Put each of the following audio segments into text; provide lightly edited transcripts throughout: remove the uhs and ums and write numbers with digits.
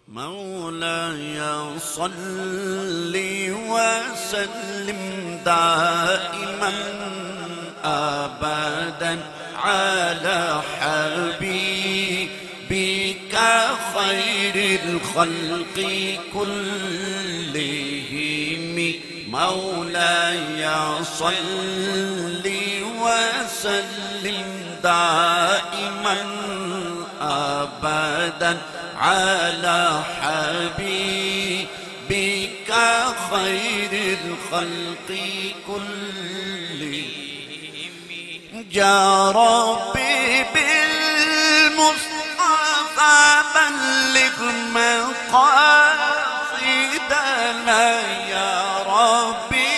مولاي صل وسلم دائما أبدا على حبيبك خير الخلق كلهم. مولاي صل وسلم دائما أبدا على حبيبك خير الخلق كلهم. يا ربي بالمصطفى بلغ مقاصدنا، يا ربي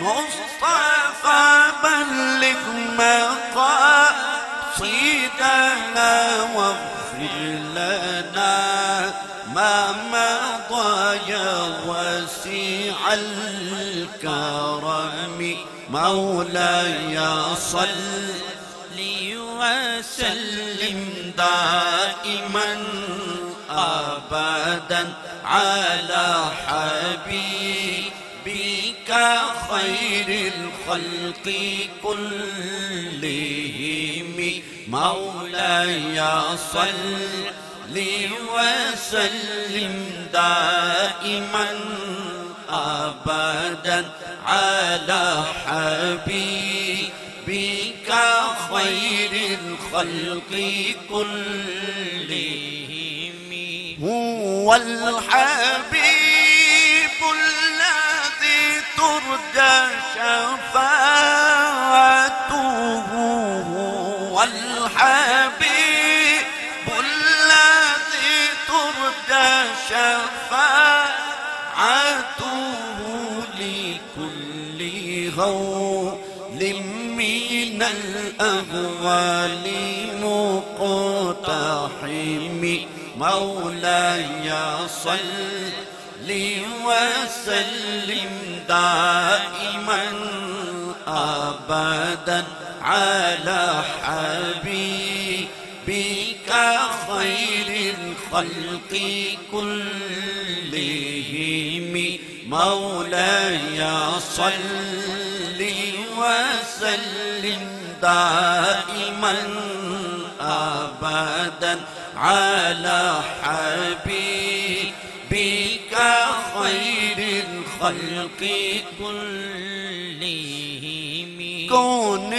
بالمصطفى بلغ مقاصدنا، واغفر لنا ما مضى يا واسع الكرم. مولاي صل وسلم دائما أبدا على حبيبك خير الخلق كلهم. مولاي صل وسلم دائما أبدا على حبيبك خير الخلق كلهم. هو الحبيب الذي ترجى شفاعته، هو الحبيب الذي ترجى شفاعته لكل غول من الأهوال مقتحم. مولاي صل وسلم دائما أبدا على حبيبك خير الخلق كلهم. مولاي صل وسلم دائما أبدا على حبيبك خير الخلق كلهم. كون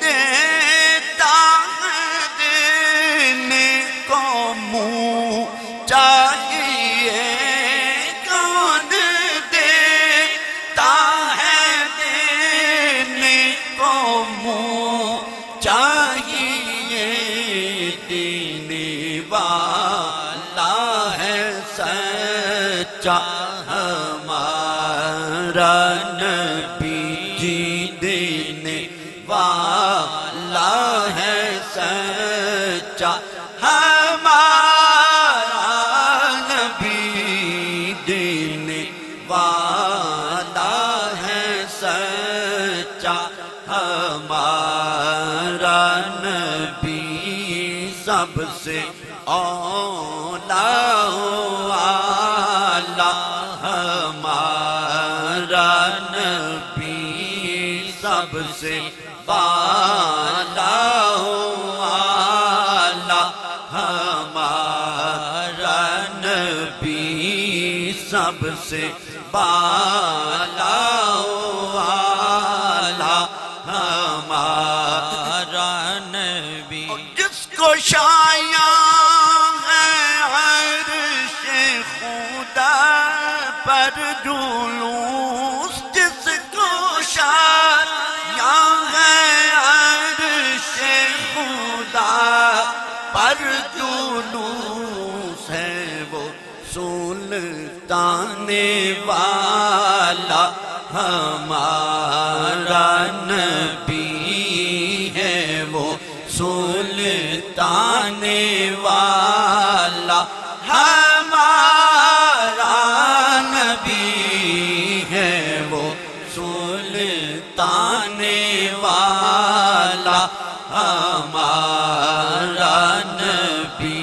دیتا دینے کو منہ چاہیے، کون دیتا ہے دینے کو منہ چاہیے، دینے والا ہے سچا ہمارا نبی جی، دینے والا ہے سچا ہمارا نبی، دینے والا ہے سچا ہمارا نبی، سب سے اولا والا ہمارا نبی، سب سے بالا والا ہمارا نبی، سب سے بالا والا ہمارا نبی. جس کو شایع ہے عرش خدا پر جلوس، جس کو شایع ہے عرش خدا پر جلوس، ہے وہ سلطان والا ہمارا نبی، ہے وہ سلطان والا ہمارا نبی، ہے وہ سلطان والا ہمارا نبی،